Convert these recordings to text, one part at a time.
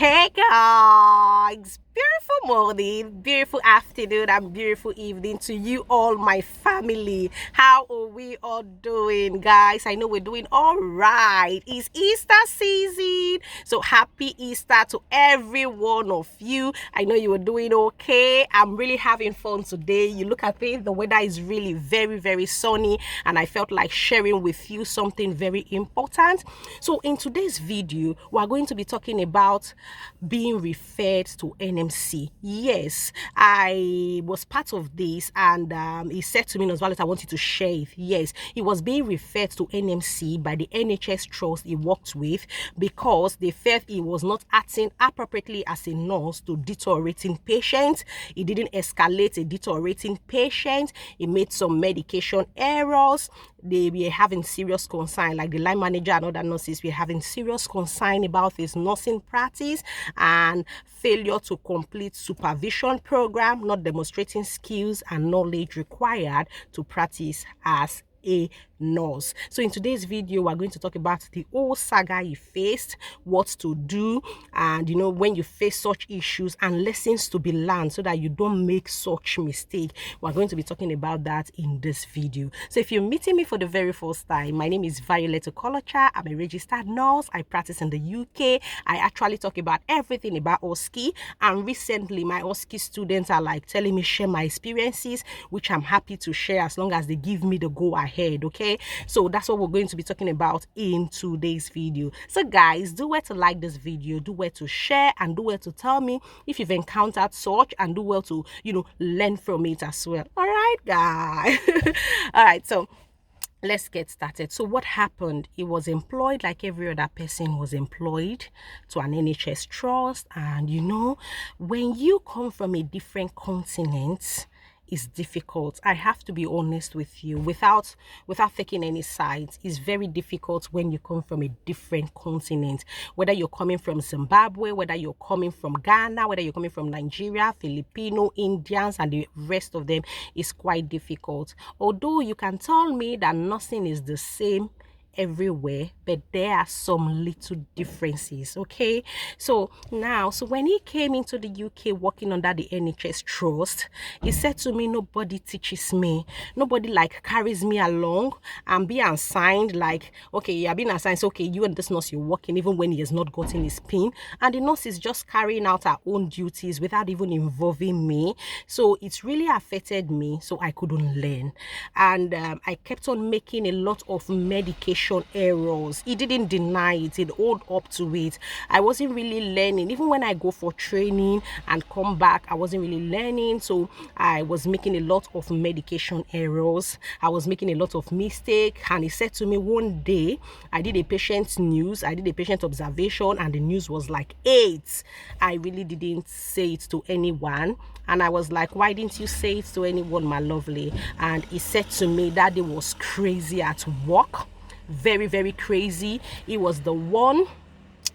Hey guys, beautiful morning, beautiful afternoon, and beautiful evening to you all, my family. How are we all doing, guys? I know we're doing all right. It's Easter season, so happy Easter to every one of you. I know you were doing okay. I'm really having fun today. You look at it, the weather is really very sunny, and I felt like sharing with you something very important. So in today's video, we're going to be talking about being referred to NMC. Yes, I was part of this, and he said to me, Nosvalet, I want you to share it. Yes, he was being referred to NMC by the NHS trust he worked with because they felt he was not acting appropriately as a nurse to deteriorating patients. He didn't escalate a deteriorating patient. He made some medication errors. They were having serious concern, like the line manager and other nurses were having serious concern about his nursing practice and failure to complete supervision program, not demonstrating skills and knowledge required to practice as a nurse. So in today's video, we're going to talk about the whole saga he faced, what to do, and when you face such issues, and lessons to be learned so that you don't make such mistake. We're going to be talking about that in this video. So if you're meeting me for the very first time, my name is Violet Okolocha. I'm a registered nurse. I practice in the UK. I actually talk about everything about OSCE, and recently my OSCE students are like telling me share my experiences, which I'm happy to share as long as they give me the go ahead. Okay, so that's what we're going to be talking about in today's video. So guys, do well to like this video, do well to share, and do well to tell me if you've encountered such, and do well to learn from it as well. All right guys. All right, so let's get started. So what happened? He was employed like every other person was employed to an NHS trust, and when you come from a different continent, is difficult. I have to be honest with you, without taking any sides. It's very difficult when you come from a different continent, whether you're coming from Zimbabwe, whether you're coming from Ghana, whether you're coming from Nigeria, Filipino, Indians, and the rest of them. Is quite difficult. Although you can tell me that nothing is the same everywhere, but there are some little differences. Okay, so when he came into the UK working under the NHS trust, he said to me, nobody teaches me, nobody like carries me along and be assigned, like, okay, you're being assigned, so okay, you and this nurse, you're working even when he has not gotten his pin, and the nurse is just carrying out her own duties without even involving me. So it's really affected me, so I couldn't learn, and I kept on making a lot of medication errors. He didn't deny it, he'd hold up to it. I wasn't really learning. Even when I go for training and come back, I wasn't really learning. So I was making a lot of medication errors, I was making a lot of mistakes. And he said to me one day, I did a patient news, I did a patient observation, and the news was like 8. I really didn't say it to anyone, and I was like, why didn't you say it to anyone, my lovely? And he said to me that day was crazy at work, very crazy. He was the one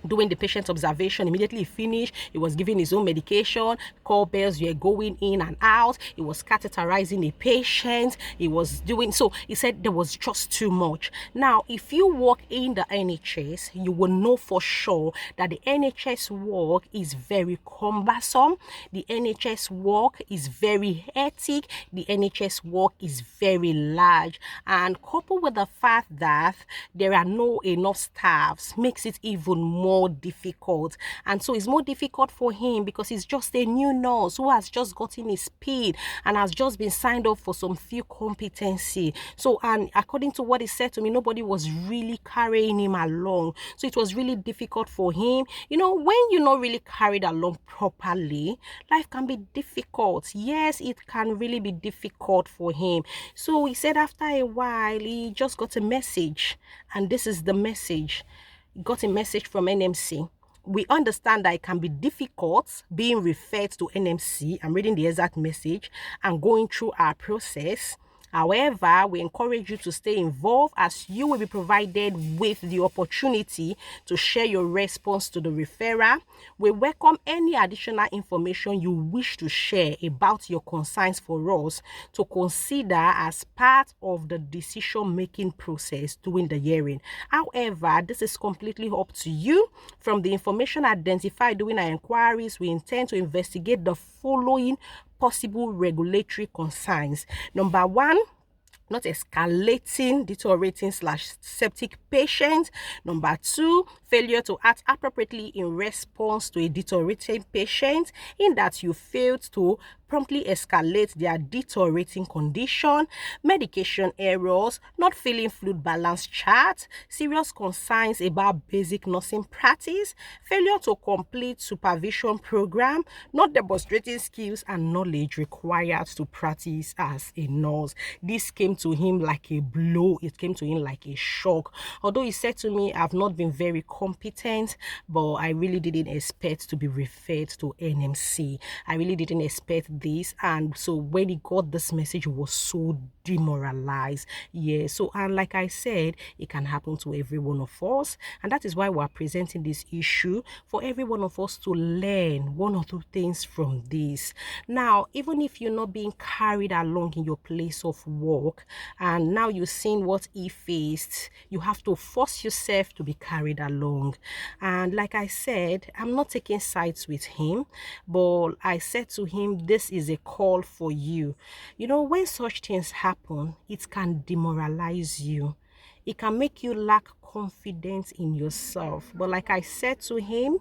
doing the patient observation. Immediately finished, he was giving his own medication, call bells were going in and out, he was catheterizing a patient, he was doing, so he said there was just too much. Now if you work in the NHS, you will know for sure that the NHS work is very cumbersome, the NHS work is very hectic, the NHS work is very large, and coupled with the fact that there are no enough staffs makes it even more difficult. And so it's more difficult for him because he's just a new nurse who has just gotten his speed and has just been signed up for some few competency. So, and according to what he said to me, nobody was really carrying him along, so it was really difficult for him. When you're not really carried along properly, life can be difficult. Yes, it can really be difficult for him. So he said after a while he just got a message, and this is the message. Got a message from NMC. We understand that it can be difficult being referred to NMC. I'm reading the exact message and going through our process. However, we encourage you to stay involved, as you will be provided with the opportunity to share your response to the referrer. We welcome any additional information you wish to share about your concerns for us to consider as part of the decision-making process during the hearing. However, this is completely up to you. From the information identified during our inquiries, we intend to investigate the following possible regulatory concerns. Number one, not escalating, deteriorating / septic patient. Number two, failure to act appropriately in response to a deteriorating patient, in that you failed to promptly escalate their deteriorating condition, medication errors, not filling fluid balance chart, serious concerns about basic nursing practice, failure to complete supervision program, not demonstrating skills and knowledge required to practice as a nurse. This came to him like a blow. It came to him like a shock. Although he said to me, I've not been very competent, but I really didn't expect to be referred to NMC. I really didn't expect this. And so when he got this message, he was so demoralized. Yeah. So, and like I said, it can happen to every one of us. And that is why we're presenting this issue, for every one of us to learn one or two things from this. Now, even if you're not being carried along in your place of work, and now you've seen what he faced, you have to force yourself to be carried along. And like I said, I'm not taking sides with him, but I said to him, this is a call for you. You know, when such things happen, it can demoralize you. It can make you lack confidence in yourself. But like I said to him,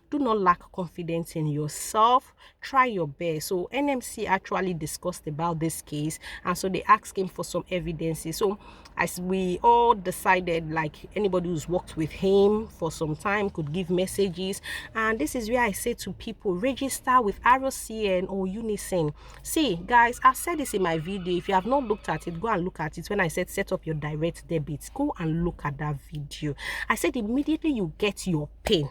do not lack confidence in yourself. Try your best. So NMC actually discussed about this case, and so they asked him for some evidences. So as we all decided, like anybody who's worked with him for some time could give messages. And this is where I say to people, register with ROCN or Unison. See guys, I've said this in my video. If you have not looked at it, go and look at it. When I said set up your direct debit, go and look at that video. I said immediately you get your pin,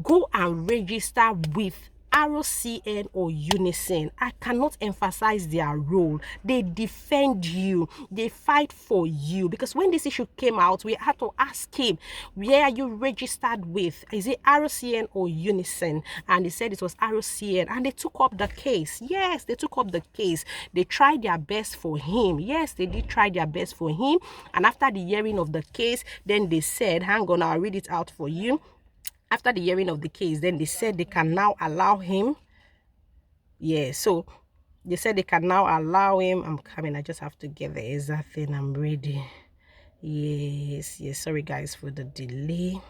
go and register with ROCN or Unison. I cannot emphasize their role. They defend you. They fight for you. Because when this issue came out, we had to ask him, where are you registered with? Is it ROCN or Unison? And he said it was ROCN. And they took up the case. Yes, they took up the case. They tried their best for him. Yes, they did try their best for him. And after the hearing of the case, then they said, hang on, I'll read it out for you. After the hearing of the case, then they said they can now allow him. Yeah, so they said they can now allow him. I'm coming. I just have to get the exact thing. I'm ready. Yes. Sorry, guys, for the delay.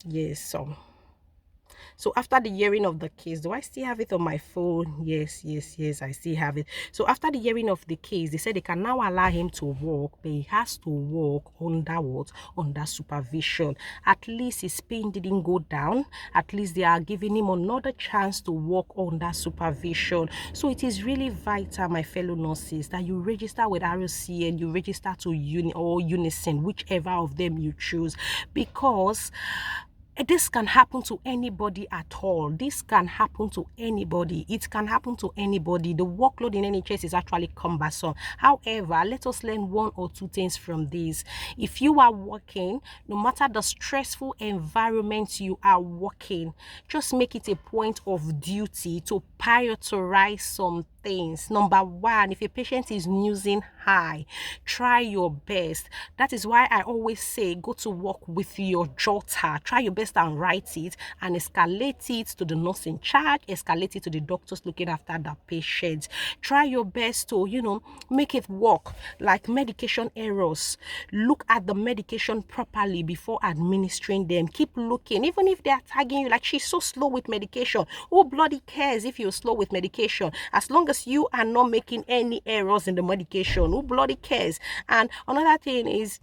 Yes, so after the hearing of the case, do I still have it on my phone? Yes, I still have it. So after the hearing of the case, they said they can now allow him to work, but he has to work under what? Under supervision. At least his pain didn't go down. At least they are giving him another chance to work under supervision. So it is really vital, my fellow nurses, that you register with ROC and you register to Unison, whichever of them you choose, because this can happen to anybody at all. This can happen to anybody. It can happen to anybody. The workload in NHS is actually cumbersome. However, let us learn one or two things from this. If you are working, no matter the stressful environment you are working, just make it a point of duty to prioritize some things. Number one, if a patient is snoozing high, try your best. That is why I always say go to work with your jotter. Try your best and write it and escalate it to the nurse in charge, escalate it to the doctors looking after the patient. Try your best to, make it work. Like medication errors, look at the medication properly before administering them. Keep looking, even if they are tagging you like she's so slow with medication. Who bloody cares if you're slow with medication? As long as you are not making any errors in the medication, who bloody cares? And another thing is,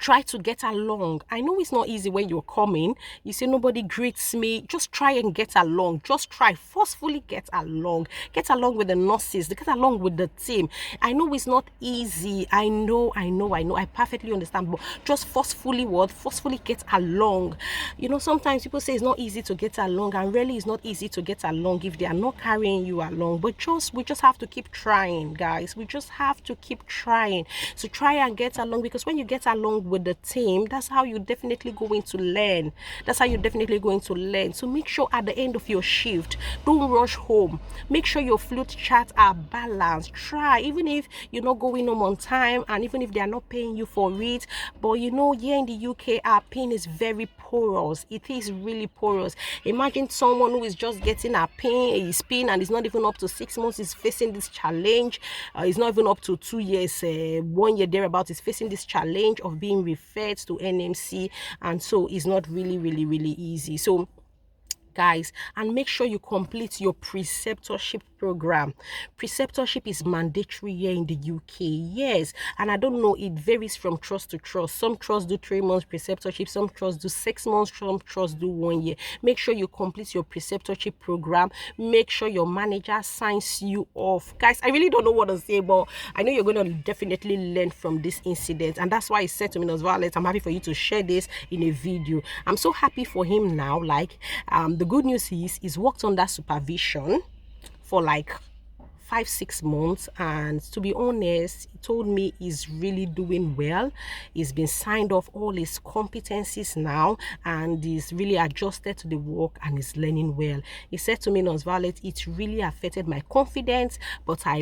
try to get along. I know it's not easy when you're coming. You say nobody greets me. Just try and get along. Just try, forcefully get along. Get along with the nurses. Get along with the team. I know it's not easy. I know. I perfectly understand. But just forcefully get along. You know, sometimes people say it's not easy to get along, and really it's not easy to get along if they are not carrying you along. But we just have to keep trying, guys. We just have to keep trying. So try and get along, because when you get along with the team, that's how you're definitely going to learn. So make sure at the end of your shift, don't rush home. Make sure your flute charts are balanced. Try, even if you're not going home on time, and even if they are not paying you for it. But you know, here in the UK, our pin is very porous. It is really porous. Imagine someone who is just getting a pin and is not even up to 6 months is facing this challenge. It's not even up to 2 years, 1 year thereabout, is facing this challenge of being referred to NMC, and so it's not really easy. So guys, and make sure you complete your preceptorship program. Preceptorship is mandatory here in the UK. Yes, and I don't know, it varies from trust to trust. Some trusts do 3 months preceptorship, some trusts do 6 months, some trusts do 1 year. Make sure you complete your preceptorship program. Make sure your manager signs you off. Guys, I really don't know what to say, but I know you're going to definitely learn from this incident, and that's why I said to Minos Violet, I'm happy for you to share this in a video. I'm so happy for him now. Like, the good news is he's worked under supervision for like 5-6 months, and to be honest, he told me he's really doing well. He's been signed off all his competencies now, and he's really adjusted to the work and is learning well. He said to me, Nurse Violet, it really affected my confidence, but I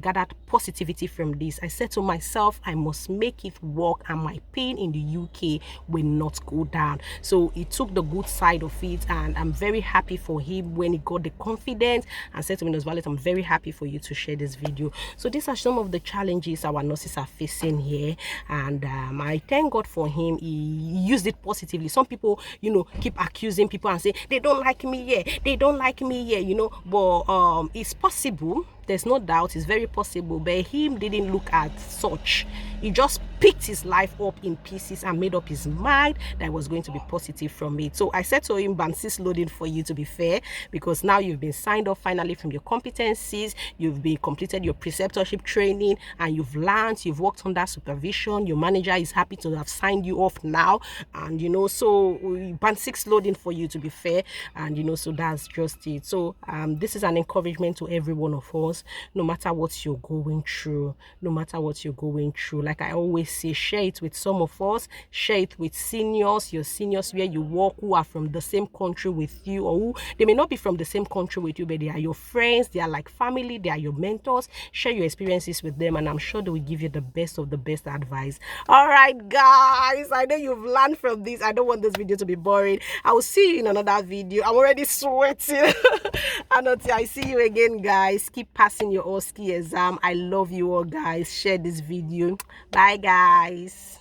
gathered positivity from this. I said to myself, I must make it work, and my pain in the UK will not go down. So he took the good side of it, and I'm very happy for him when he got the confidence and said to me, Nurse Violet, I'm very happy for you to share this video. So these are some of the challenges our nurses are facing here, and I thank God for him. He used it positively. Some people, you know, keep accusing people and say they don't like me here, you know, but it's possible. There's no doubt, it's very possible, but him didn't look at such. He just picked his life up in pieces and made up his mind that it was going to be positive from it. So I said to him, band 6 loading for you, to be fair, because now you've been signed off finally from your competencies, you've been completed your preceptorship training, and you've learned, you've worked under supervision. Your manager is happy to have signed you off now, and you know, so band 6 loading for you, to be fair, and you know, so that's just it. So this is an encouragement to every one of us. No matter what you're going through, like I always say, share it with some of us, share it with seniors, your seniors where you work, who are from the same country with you, or who they may not be from the same country with you, but they are your friends, they are like family, they are your mentors. Share your experiences with them, and I'm sure they will give you the best of the best advice. All right, guys, I know you've learned from this. I don't want this video to be boring. I will see you in another video. I'm already sweating. And until I see you again, guys, keep passing your OSCE exam. I love you all, guys. Share this video. Bye, guys.